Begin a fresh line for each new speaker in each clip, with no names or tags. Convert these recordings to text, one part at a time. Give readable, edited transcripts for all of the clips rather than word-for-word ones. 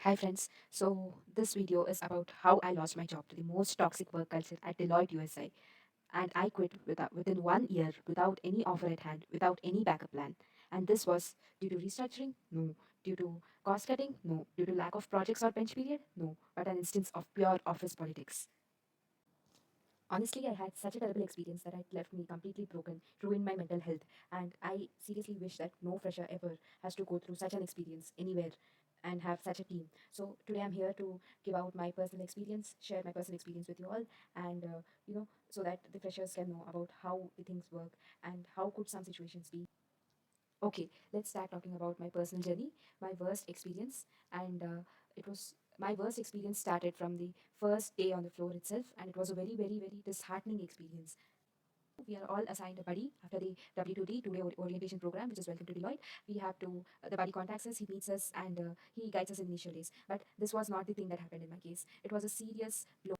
Hi friends, so this video is about how I lost my job to the most toxic work culture at Deloitte USI, and I quit within 1 year without any offer at hand, without any backup plan. And this was due to restructuring? No. Due to cost cutting? No. Due to lack of projects or bench period? No. But an instance of pure office politics. Honestly, I had such a terrible experience that it left me completely broken, ruined my mental health, and I seriously wish that no fresher ever has to go through such an experience anywhere and have such a team. So today I'm here to give out my personal experience, share my personal experience with you all, and so that the freshers can know about how the things work and how could some situations be. Okay, let's start talking about my personal journey, my worst experience, and it was my worst experience started from the first day on the floor itself, and it was a very, very, very disheartening experience. We are all assigned a buddy after the W2D, two-day orientation program, which is Welcome to Deloitte. We have to, the buddy contacts us, he meets us, and he guides us in initial days. But this was not the thing that happened in my case. It was a serious blow.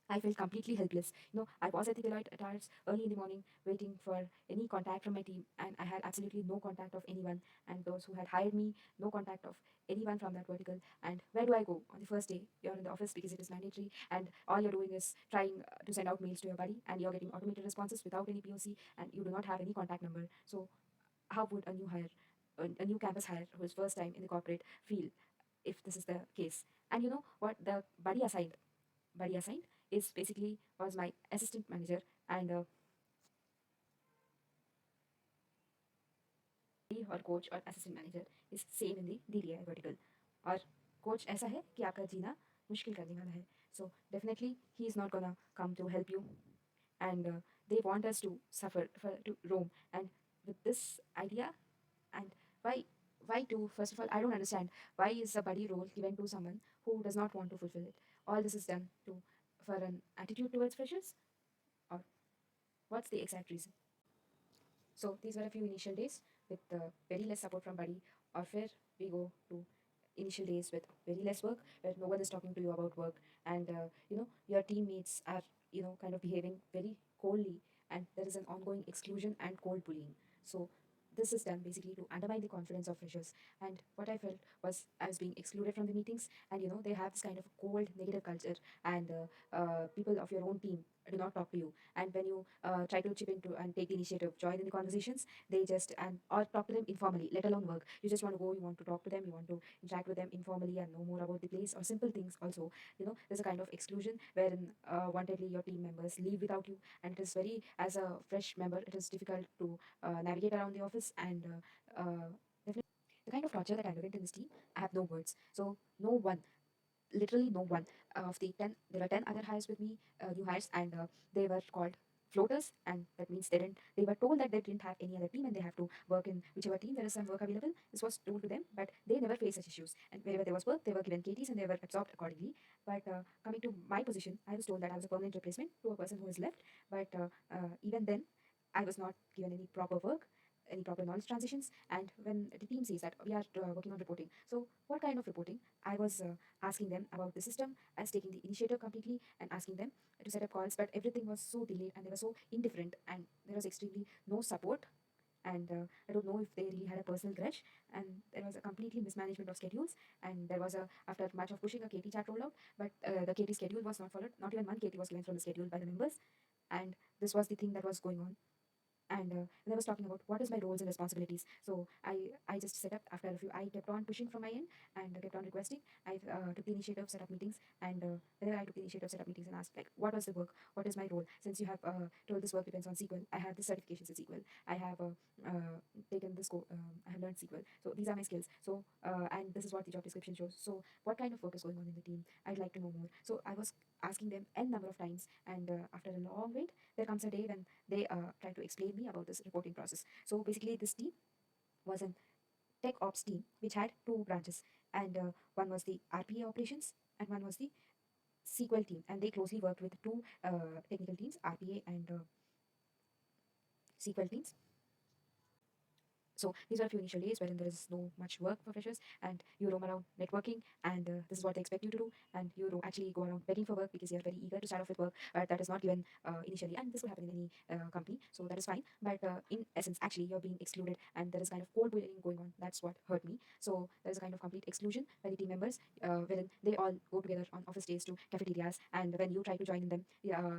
I felt completely helpless. I was at the Deloitte attires early in the morning, waiting for any contact from my team, and I had absolutely no contact of anyone. And those who had hired me, no contact of anyone from that vertical. And where do I go on the first day? You're in the office because it is mandatory, and all you're doing is trying to send out mails to your buddy, and you're getting automated responses without any POC, and you do not have any contact number. So, how would a new hire, a new campus hire who is first time in the corporate feel if this is the case? And you know what? The buddy assigned is basically was my assistant manager, and और coach और assistant manager is same in the DDI vertical. और coach ऐसा है कि आपका जीना मुश्किल करने वाला है. So definitely he is not gonna come to help you, and they want us to suffer to roam. And with this idea, and why why do first of all I don't understand why is a buddy role given to someone who does not want to fulfill it. All this is done to for an attitude towards freshers, or what's the exact reason? So these were a few initial days with very less support from buddy, or where we go to initial days with very less work, where no one is talking to you about work, and your teammates are kind of behaving very coldly, and there is an ongoing exclusion and cold bullying. So this is done basically to undermine the confidence of freshers. And what I felt was I was being excluded from the meetings, and they have this kind of cold negative culture, and people of your own team do not talk to you, and when you try to chip into and take the initiative, join in the conversations, they just and or talk to them informally, let alone work. You just want to go, you want to talk to them, you want to interact with them informally and know more about the place or simple things. Also, there's a kind of exclusion wherein wantedly your team members leave without you, and it is very, as a fresh member, it is difficult to navigate around the office, and definitely the kind of torture that I lived in this team, I have no words. So no one, literally no one of the 10, there were 10 other hires with me, new hires, and they were called floaters, and that means they were told that they didn't have any other team and they have to work in whichever team there is some work available. This was told to them, but they never faced such issues, and wherever there was work they were given KTs and they were absorbed accordingly. But coming to my position, I was told that I was a permanent replacement to a person who has left, but even then I was not given any proper work, any proper knowledge transitions. And when the team says that we are working on reporting, so what kind of reporting? I was asking them about the system. I was taking the initiative completely and asking them to set up calls, but everything was so delayed and they were so indifferent, and there was extremely no support. And I don't know if they really had a personal grudge, and there was a completely mismanagement of schedules. And there was a, after much of pushing, a KT chat rolled out, but the KT schedule was not followed. Not even one KT was given from the schedule by the members, and this was the thing that was going on. And I was talking about what is my roles and responsibilities. So I just set up, after a few, I kept on pushing from my end and kept on requesting. I took the initiative, set up meetings, and whenever I took the initiative, set up meetings and asked like, what was the work, what is my role, since you have told this work depends on SQL. I have this certifications in SQL. I have taken this I have learned SQL, so these are my skills. So and this is what the job description shows. So what kind of work is going on in the team, I'd like to know more. So I was asking them n number of times, and after a long wait, there comes a day when they try to explain me about this reporting process. So basically, this team was an tech ops team which had two branches, and one was the RPA operations and one was the SQL team, and they closely worked with two technical teams, RPA and SQL teams. So these are a few initial days wherein there is no much work for freshers, and you roam around networking, and this is what they expect you to do, and you actually go around begging for work because you're very eager to start off with work, but that is not given initially, and this will happen in any company, so that is fine. But in essence, actually, you're being excluded, and there is kind of cold bullying going on. That's what hurt me. So there is a kind of complete exclusion by the team members, wherein they all go together on office days to cafeterias, and when you try to join in them,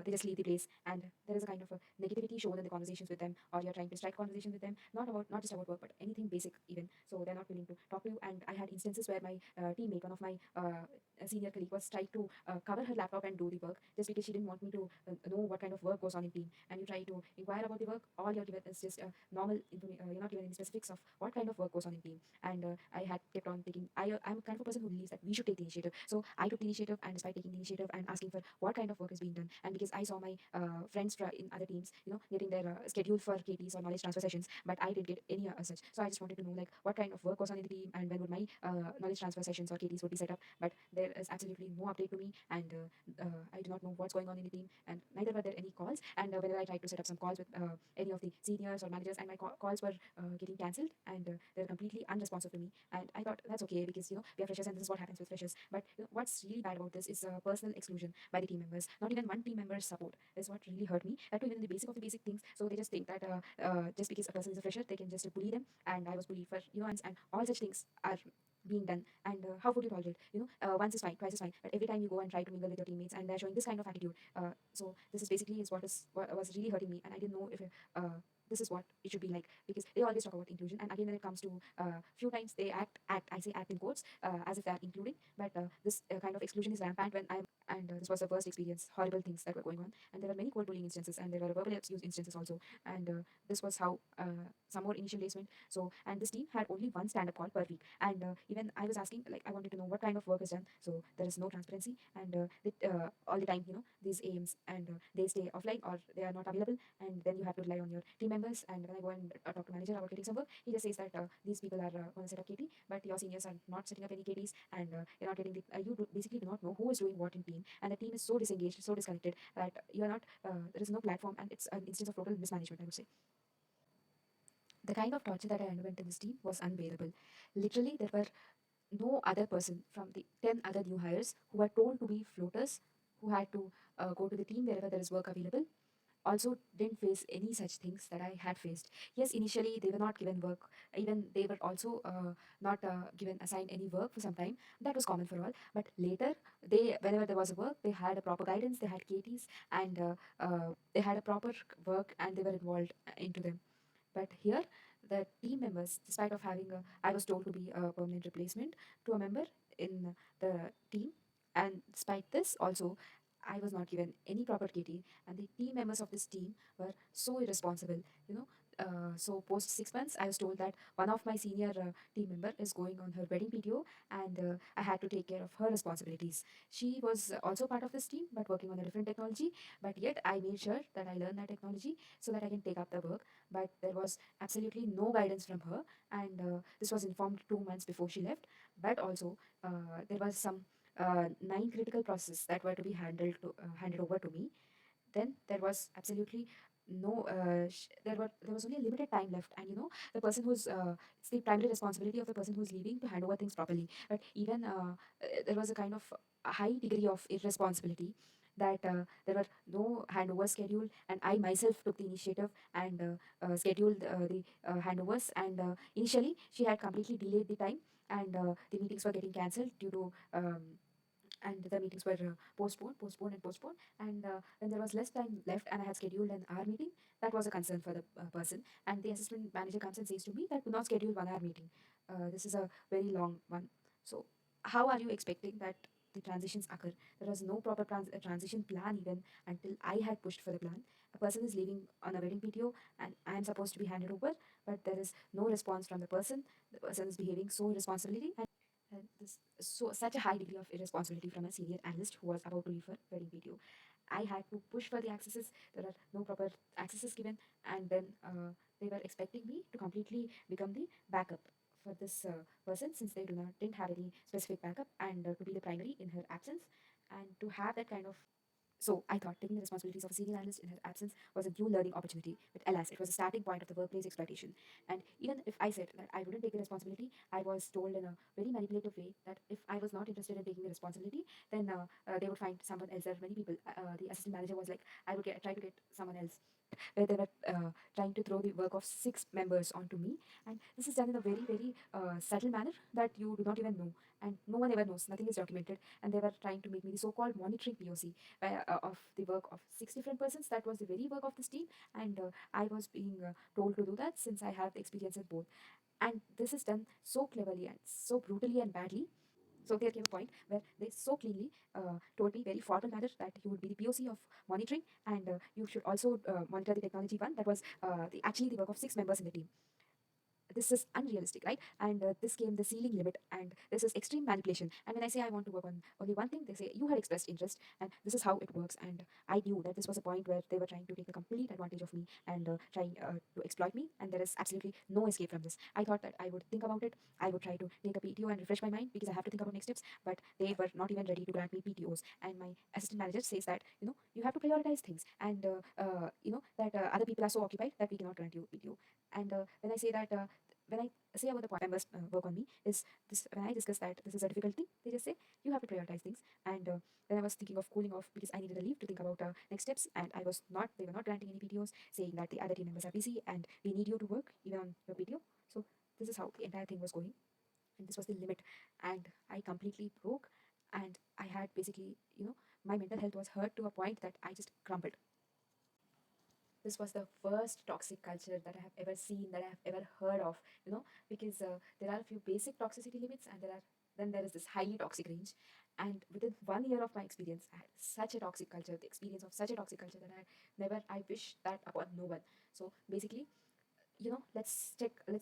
they just leave the place, and there is a kind of a negativity shown in the conversations with them, or you're trying to strike conversations with them, not just about work, but anything basic even. So they're not willing to talk to you. And I had instances where my teammate, one of my senior colleague, was trying to cover her laptop and do the work just because she didn't want me to know what kind of work goes on in team. And you try to inquire about the work, all you're given is just normal information. You're not given any specifics of what kind of work goes on in team. And I had kept on thinking, I'm kind of a person who believes that we should take the initiative. So I took the initiative, and despite taking the initiative and asking for what kind of work is being done, and because I saw my friends in other teams, getting their schedule for KTs or knowledge transfer sessions, but I didn't get any such. So I just wanted to know like what kind of work was on in the team, and when would my knowledge transfer sessions or KTs would be set up. But there is absolutely no update to me, and I do not know what's going on in the team, and neither were there any calls. And whenever I tried to set up some calls with any of the seniors or managers, and my calls were getting cancelled, and they're completely unresponsive to me. And I thought that's okay because we are freshers, and this is what happens with freshers. But what's really bad about this is personal exclusion by the team members. Not even one team member's support is what really hurt me. That too, even in the basic of the basic things. So they just think that just because a person is a fresher, they can just bully them. And I was bullied for and all such things are being done. And how would you tolerate? Once is fine, twice is fine, but every time you go and try to mingle with your teammates, and they're showing this kind of attitude. So this is basically is what was really hurting me, and I didn't know if this is what it should be like, because they always talk about inclusion, and again when it comes to few times they act I say act in quotes, as if they are including, but this kind of exclusion is rampant when I'm and this was the first experience, horrible things that were going on, and there were many cold bullying instances, and there were verbal abuse instances also. And this was how some more initial days went. So, and this team had only one stand-up call per week, and even I was asking, like, I wanted to know what kind of work is done. So there is no transparency, and all the time, these aims, and they stay offline or they are not available, and then you have to rely on your team members. And when I go and talk to manager about getting some work, he just says that these people are going to set up KT, but your seniors are not setting up any KTs, and you're not getting the, basically do not know who is doing what in team, and the team is so disengaged, so disconnected that you're not there is no platform, and it's an instance of total mismanagement, I would say. The kind of torture that I underwent in this team was unbearable. Literally, there were no other person from the 10 other new hires who were told to be floaters, who had to go to the team wherever there is work available, also didn't face any such things that I had faced. Yes, initially they were not given work. Even they were also not given assigned any work for some time. That was common for all. But later, whenever there was a work, they had a proper guidance. They had KTs, and they had a proper work, and they were involved into them. But here, the team members, despite of having I was told to be a permanent replacement to a member in the team, and despite this also, I was not given any proper KT, and the team members of this team were so irresponsible. So post 6 months, I was told that one of my senior team member is going on her wedding PTO, and I had to take care of her responsibilities. She was also part of this team, but working on a different technology. But yet, I made sure that I learned that technology so that I can take up the work. But there was absolutely no guidance from her, and this was informed 2 months before she left. But also, there was some 9 critical processes that were to be handed over to me. Then there was absolutely no there was only a limited time left, and the person who's it's the primary responsibility of the person who's leaving to hand over things properly. But even there was a kind of a high degree of irresponsibility, that there were no handover schedule, and I myself took the initiative and scheduled the handovers. And initially she had completely delayed the time, and the meetings were getting cancelled due to and the meetings were postponed and postponed. And when there was less time left, and I had scheduled an hour meeting, that was a concern for the person. And the assistant manager comes and says to me that do not schedule 1 hour meeting. This is a very long one. So how are you expecting that the transitions occur? There was no proper transition plan even until I had pushed for the plan. A person is leaving on a wedding PTO, and I am supposed to be handed over, but there is no response from the person. The person is behaving so irresponsibly, and this so such a high degree of irresponsibility from a senior analyst who was about to leave for wedding PTO. I had to push for the accesses. There are no proper accesses given, and then they were expecting me to completely become the backup for this person, since they didn't have any specific backup, and to be the primary in her absence, and to have that kind of So I thought taking the responsibilities of a senior analyst in her absence was a new learning opportunity, but alas, it was a starting point of the workplace exploitation. And even if I said that I wouldn't take the responsibility, I was told in a very manipulative way that if I was not interested in taking the responsibility, then they would find someone else. There are many people. The assistant manager was like, I would try to get someone else, where they were trying to throw the work of six members onto me. And this is done in a very, very subtle manner that you do not even know. And no one ever knows, nothing is documented. And they were trying to make me the so called monitoring POC of the work of six different persons. That was the very work of this team. And I was being told to do that since I have the experience in both. And this is done so cleverly and so brutally and badly. So there came a point where they so cleanly told me very formal manner that you would be the POC of monitoring, and you should also monitor the technology one. That was actually the work of six members in the team. This is unrealistic, right? And this came the ceiling limit, and this is extreme manipulation. And when I say I want to work on only one thing, they say you had expressed interest, and this is how it works. And I knew that this was a point where they were trying to take the complete advantage of me and trying to exploit me, and there is absolutely no escape from this. I thought that I would think about it. I would try to take a PTO and refresh my mind because I have to think about next steps, but they were not even ready to grant me PTOs. And my assistant manager says that you have to prioritize things, and that other people are so occupied that we cannot grant you PTO. And when I say that when I say about the point members work on me is this, when I discuss that this is a difficult thing, they just say you have to prioritize things. And then I was thinking of cooling off because I needed a leave to think about next steps, and I was not, they were not granting any PTOs, saying that the other team members are busy and we need you to work even on your PTO. So this is how the entire thing was going, and this was the limit, and I completely broke, and I had basically, my mental health was hurt to a point that I just crumbled. This was the first toxic culture that I have ever seen, that I have ever heard of, because there are a few basic toxicity limits, and then there is this highly toxic range. And within 1 year of my experience, I had such a toxic culture, the experience of such a toxic culture that I wish that upon no one. So basically, let's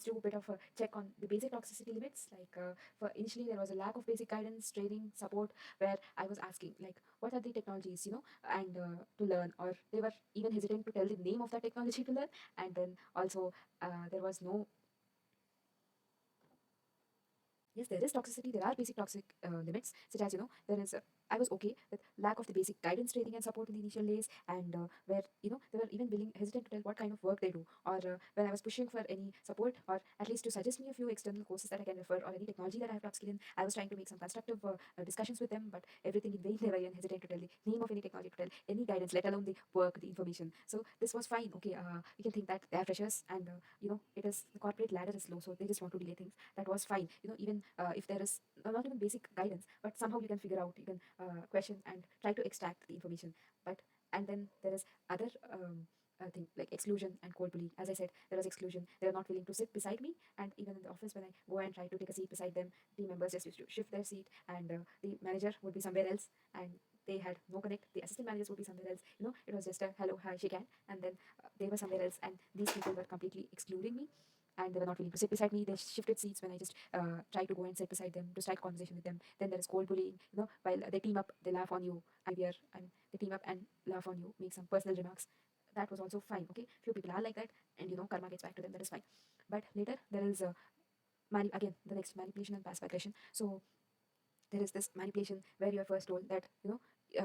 do a bit of a check on the basic toxicity limits. Like for initially there was a lack of basic guidance, training, support, where I was asking like what are the technologies, and to learn, or they were even hesitant to tell the name of that technology to learn. And then also there was no, yes, there is toxicity. There are basic toxic limits, such as, there is. I was okay with lack of the basic guidance, training, and support in the initial days, and where they were even willing hesitant to tell what kind of work they do, or when I was pushing for any support, or at least to suggest me a few external courses that I can refer, or any technology that I have to upskill in. I was trying to make some constructive discussions with them, but everything in vain. They were even hesitant to tell the name of any technology, to tell any guidance, let alone the work, the information. So this was fine. Okay, we can think that they are freshers, and it is, the corporate ladder is low, so they just want to delay things. That was fine. Even if there is not even basic guidance, but somehow you can figure out, you can question and try to extract the information. But and then there is other thing like exclusion and cold bullying. As I said, there was exclusion. They are not willing to sit beside me, and even in the office when I go and try to take a seat beside them, team members just used to shift their seat, and the manager would be somewhere else, and they had no connect. The assistant managers would be somewhere else. It was just a hello, hi, shake hand, and then they were somewhere else, and these people were completely excluding me, and they were not willing to sit beside me. They shifted seats when I just try to go and sit beside them to start conversation with them. Then there is cold bullying. While they team up, they laugh on you, and they team up and laugh on you, make some personal remarks. That was also fine. Okay, few people are like that, and karma gets back to them. That is fine. But later there is again the next manipulation and passive aggression. So there is this manipulation where you are first told that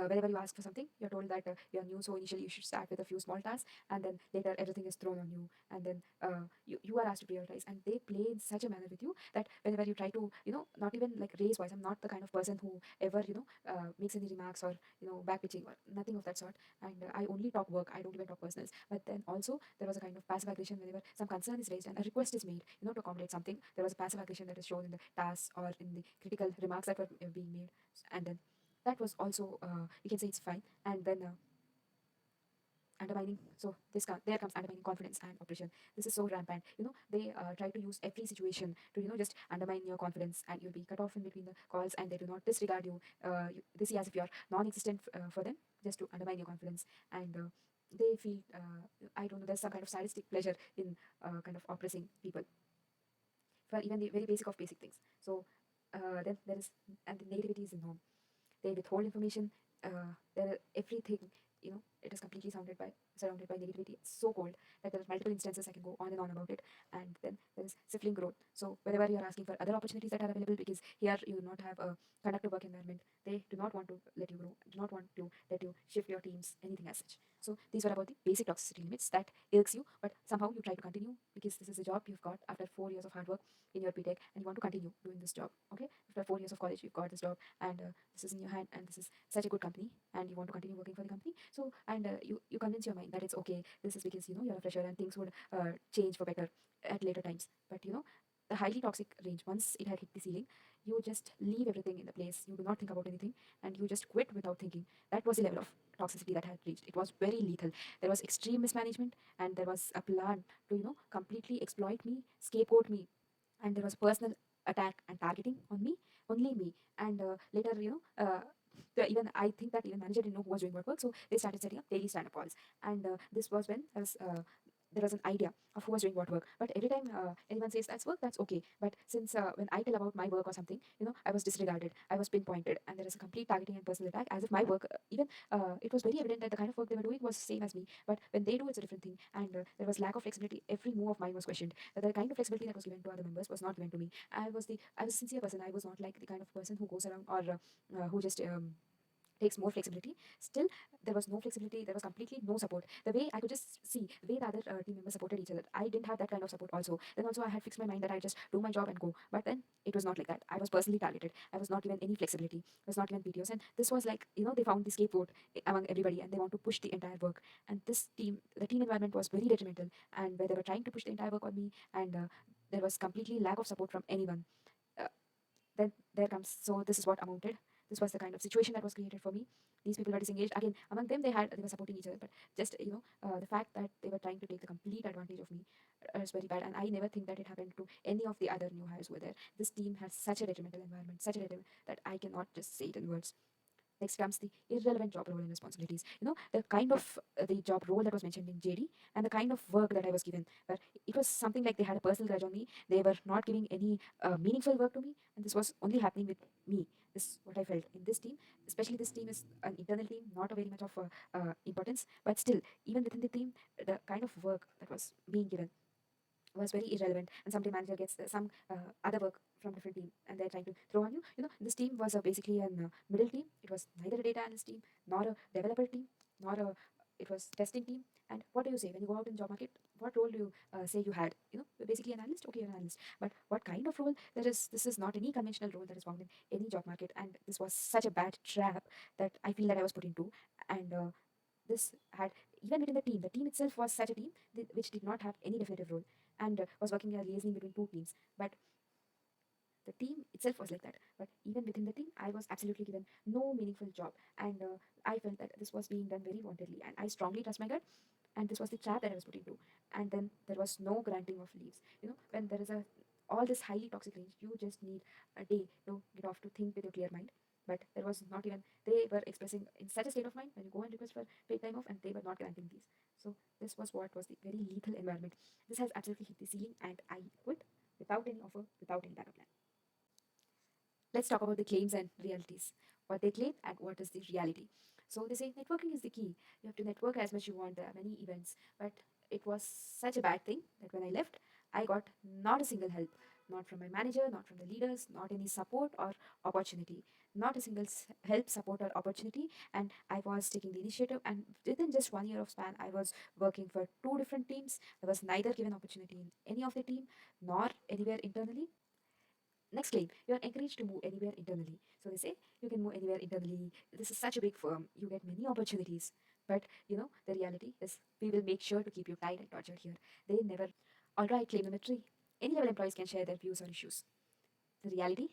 whenever you ask for something, you're told that you're new, so initially you should start with a few small tasks, and then later everything is thrown on you, and then you are asked to prioritize, and they play in such a manner with you that whenever you try to not even like raise voice. I'm not the kind of person who ever makes any remarks or back pitching or nothing of that sort, and I only talk work. I don't even talk personals. But then also there was a kind of passive aggression whenever some concern is raised and a request is made to accommodate something. There was a passive aggression that is shown in the tasks or in the critical remarks that were being made. And then that was also we can say it's fine. And then undermining, so there comes undermining confidence and oppression. This is so rampant. They try to use every situation to just undermine your confidence, and you'll be cut off in between the calls, and they do not disregard you. They see as if you're non-existent for them, just to undermine your confidence. And they feel, I don't know, there's some kind of sadistic pleasure in kind of oppressing people for even the very basic of basic things. So then there is, and the negativity is in home. They withhold information. There everything, it is completely surrounded by negativity. It's so cold that there are multiple instances I can go on and on about it. And then there is stifling growth. So whenever you are asking for other opportunities that are available, because here you do not have a conductive work environment, they do not want to let you grow, do not want to let you shift your teams, anything as such. So these were about the basic toxicity limits that irks you, but somehow you try to continue because this is a job you've got after 4 years of hard work in your BTech, and you want to continue doing this job. Okay, after 4 years of college, you've got this job, and this is in your hand, and this is such a good company, and you want to continue working for the company. So, and you convince your mind that it's okay. This is because you're a fresher, and things would change for better at later times. But the highly toxic range, once it had hit the ceiling, you just leave everything in the place. You do not think about anything, and you just quit without thinking. That was the level of toxicity that had reached. It was very lethal. There was extreme mismanagement, and there was a plan to completely exploit me, scapegoat me, and there was personal attack and targeting on me, only me. And later, even I think that even manager didn't know who was doing what work, so they started setting up daily stand-up calls. And this was when there was an idea of who was doing what work. But every time anyone says that's work, that's okay. But since when I tell about my work or something, I was disregarded, I was pinpointed, and there is a complete targeting and personal attack, as if my work, even it was very evident that the kind of work they were doing was same as me. But when they do, it's a different thing. And there was lack of flexibility. Every move of mine was questioned. The kind of flexibility that was given to other members was not given to me. I was a sincere person. I was not like the kind of person who goes around or who just takes more flexibility. Still, there was no flexibility. There was completely no support. The way I could just see the way the other team members supported each other, I didn't have that kind of support also. Then also I had fixed my mind that I just do my job and go. But then it was not like that. I was personally targeted. I was not given any flexibility. I was not given PTOs. And this was like, they found the scapegoat among everybody, and they want to push the entire work. And the team environment was very detrimental, and where they were trying to push the entire work on me, and there was completely lack of support from anyone. Uh, then there comes, so this is what amounted. This was the kind of situation that was created for me. These people were disengaged. Again, among them, they were supporting each other, but just the fact that they were trying to take the complete advantage of me is very bad. And I never think that it happened to any of the other new hires who were there. This team had such a detrimental environment, such a detrimental, that I cannot just say it in words. Next comes the irrelevant job role and responsibilities. The kind of the job role that was mentioned in JD, and the kind of work that I was given, where it was something like they had a personal grudge on me. They were not giving any meaningful work to me, and this was only happening with me. This is what I felt in this team. Especially this team is an internal team, not a very much of importance, but still, even within the team, the kind of work that was being given was very irrelevant. And some team manager gets some other work from different team, and they're trying to throw on you. This team was basically a middle team. It was neither a data analyst team, nor a developer team, nor a it was testing team. And what do you say when you go out in job market? What role do you say you had? Basically an analyst. Okay, you're an analyst, but what kind of role? This is not any conventional role that is found in any job market. And this was such a bad trap that I feel that I was put into. And this had, even within the team itself was such a team which did not have any definitive role, and was working as liaising between two teams. But the team itself was like that. But even within the team, I was absolutely given no meaningful job, and I felt that this was being done very wantedly, and I strongly trust my gut. And this was the trap that I was put into. And then there was no granting of leaves. When there is a all this highly toxic range, you just need a day to get off, to think with a clear mind. But there was not even, they were expressing in such a state of mind when you go and request for paid time off, and they were not granting these. So this was what was the very lethal environment. This has absolutely hit the ceiling, and I quit without any offer, without any backup plan. Let's talk about the claims and realities. What they claim and what is the reality. So they say networking is the key. You have to network as much you want. There are many events, but it was such a bad thing that when I left, I got not a single help, not from my manager, not from the leaders, not any support or opportunity, not a single help, support or opportunity. And I was taking the initiative, and within just 1 year of span, I was working for two different teams. I was neither given opportunity in any of the team nor anywhere internally. Next claim, you are encouraged to move anywhere internally. So they say you can move anywhere internally. This is such a big firm. You get many opportunities. But the reality is we will make sure to keep you tied and tortured here. They never. All right, claim number three. Any level employees can share their views on issues. The reality,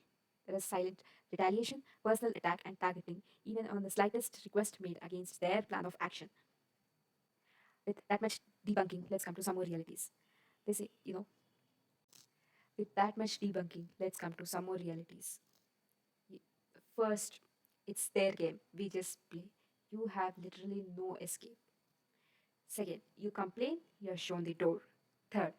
there is silent retaliation, personal attack, and targeting, even on the slightest request made against their plan of action. With that much debunking, let's come to some more realities. They say, with that much debunking, let's come to some more realities. First, it's their game. We just play. You have literally no escape. Second, you complain, you're shown the door. Third,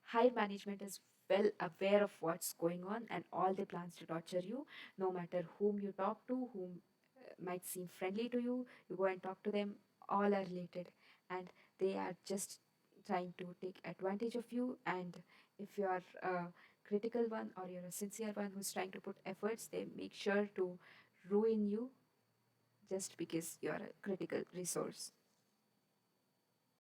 high management is well aware of what's going on and all the plans to torture you, no matter whom you talk to, whom might seem friendly to you. You go and talk to them. all are related, and they are just trying to take advantage of you. And if you are a critical one or you're a sincere one who's trying to put efforts, they make sure to ruin you just because you're a critical resource.